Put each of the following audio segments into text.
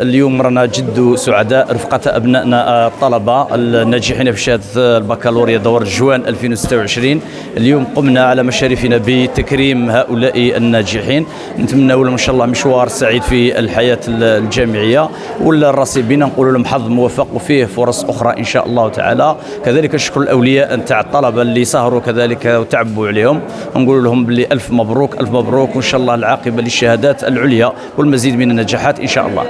اليوم رانا جد سعداء رفقة أبنائنا الطلبة الناجحين في شهادة البكالوريا دور جوان 2026. اليوم قمنا على مشارفنا بتكريم هؤلاء الناجحين، نتمنى لهم إن شاء الله مشوار سعيد في الحياة الجامعية، والراسبين نقول لهم حظ موفق وفيه فرص أخرى إن شاء الله تعالى. كذلك نشكر الأولياء نتاع الطلبة اللي سهروا كذلك وتعبوا عليهم، نقول لهم باللي ألف مبروك ألف مبروك، وإن شاء الله العاقبة للشهادات العليا والمزيد من النجاحات إن شاء الله.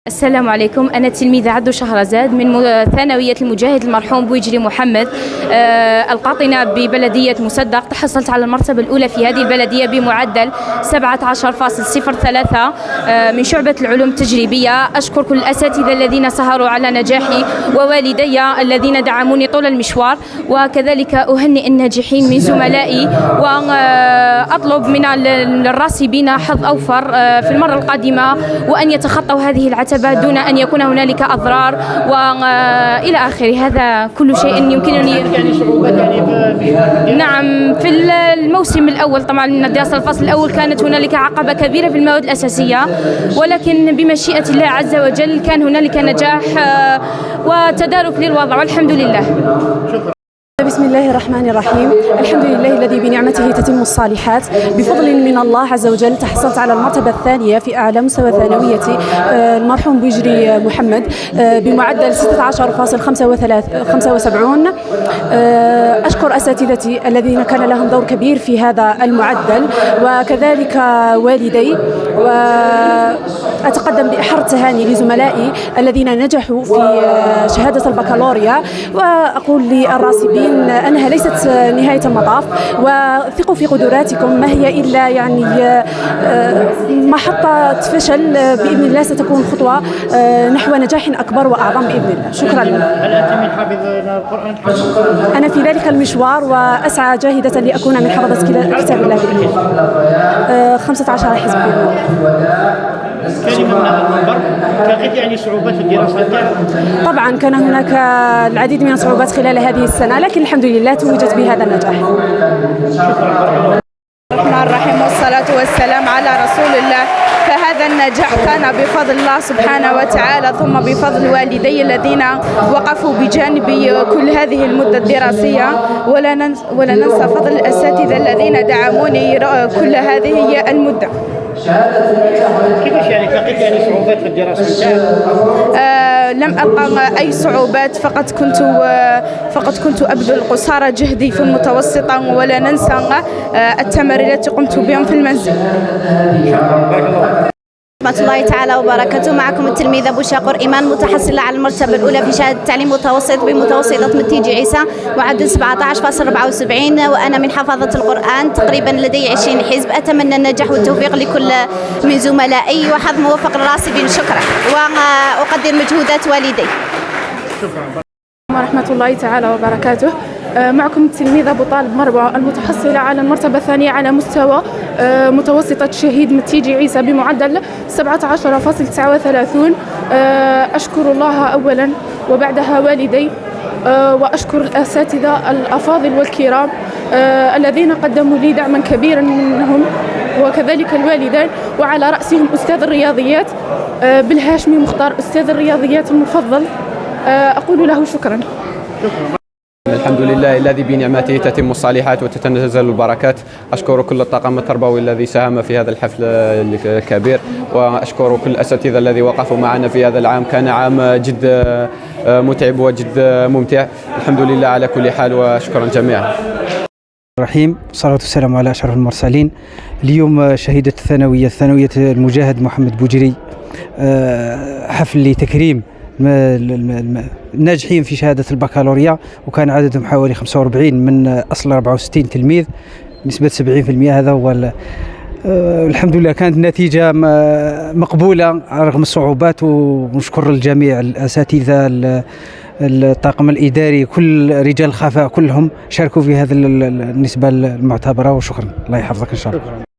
السلام عليكم، أنا تلميذة عدو شهرزاد من ثانوية المجاهد المرحوم بويجري محمد القاطنة ببلدية مصدق. تحصلت على المرتبة الأولى في هذه البلدية بمعدل 17.03 من شعبة العلوم التجريبية. أشكر كل الأساتذة الذين سهروا على نجاحي ووالدي الذين دعموني طول المشوار، وكذلك أهنئ الناجحين من زملائي، وأطلب من الراسبين حظ أوفر في المرة القادمة، وأن يتخطوا هذه العتبة دون أن يكون هنالك أضرار وإلى آخره. هذا كل شيء يمكنني. نعم، في الموسم الأول طبعا من الدراسة الفصل الأول كانت هنالك عقبة كبيرة في المواد الأساسية، ولكن بمشيئة الله عز وجل كان هنالك نجاح وتدارك للوضع والحمد لله. بسم الله الرحمن الرحيم. الحمد لله الذي بنعمته تتم الصالحات. بفضل من الله عز وجل تحصلت على المرتبة الثانية في أعلى مستوى ثانوية المرحوم بويجري محمد بمعدل 16.75. أشكر أساتذتي الذين كان لهم دور كبير في هذا المعدل، وكذلك والدي، وأتقدم بأحر التهاني لزملائي الذين نجحوا في شهادة البكالوريا، وأقول للراسبين أنها ليست نهاية المطاف، وثقوا في قدراتكم، ما هي إلا يعني محطة فشل. بإذن الله ستكون خطوة نحو نجاح أكبر وأعظم بإذن الله. شكرا لكم. هل أنت من حافظ القرآن؟ أنا في ذلك المشوار وأسعى جاهدة لأكون من حفظة كتاب الله بإذن الله. 15 حزب بإذن الله. كلمة من هذا المنبر، كانت يعني صعوبات في الدراسة؟ طبعا كان هناك العديد من الصعوبات خلال هذه السنة، لكن الحمد لله توجت بهذا النجاح. الرحمن الرحيم، والصلاة والسلام على رسول الله. فهذا النجاح كان بفضل الله سبحانه وتعالى، ثم بفضل والدي الذين وقفوا بجانبي كل هذه المدة الدراسية، ولا ننسى فضل الأساتذة الذين دعموني كل هذه المدة. كيفاش يعني لقيت يعني صعوبات في الدراسة؟ لم ألقى أي صعوبات، فقط كنت أبذل قصارى جهدي في المتوسطة، ولا ننسى التمارين التي قمت بهم في المنزل. ورحمة الله تعالى وبركاته. معكم التلميذة بوشاقر إيمان، متحصلة على المرتبة الأولى في شهادة التعليم متوسط بمتوسطة متيجي عيسى، معدل 17.74، وأنا من حفظة القرآن. تقريبا لدي 20 حزب. أتمنى النجاح والتوفيق لكل من زملائي، وحظ موفق للراسبين. شكرا، وأقدر مجهودات والدي. شكرا ورحمة الله تعالى وبركاته. معكم التلميذة أبو طالب مروة، المتحصلة على المرتبة الثانية على مستوى متوسطة شهيد متيجي عيسى بمعدل 17.39. أشكر الله أولا وبعدها والدي، وأشكر الأساتذة الأفاضل والكرام الذين قدموا لي دعما كبيرا منهم، وكذلك الوالدين، وعلى رأسهم أستاذ الرياضيات بالهاشمي مختار، أستاذ الرياضيات المفضل. أقول له شكرا. الحمد لله الذي بنعمته تتم الصالحات وتتنزل البركات. أشكر كل الطاقم التربوي الذي ساهم في هذا الحفل الكبير، وأشكر كل الأساتذة الذي وقفوا معنا في هذا العام. كان عام جد متعب وجد ممتع. الحمد لله على كل حال، وشكرا جميعا. الرحيم، والصلاة والسلام على أشرف المرسلين. اليوم شهيدة ثانوية المجاهد محمد بويجري، حفل لتكريم الناجحين في شهادة البكالوريا، وكان عددهم حوالي 45 من أصل 64 تلميذ، نسبة 70%. هذا هو الحمد لله. كانت النتيجة مقبولة رغم الصعوبات، ونشكر الجميع، الأساتذة، الطاقم الإداري، كل رجال الخفاء كلهم شاركوا في هذه النسبة المعتبرة، وشكرا. الله يحفظك إن شاء الله.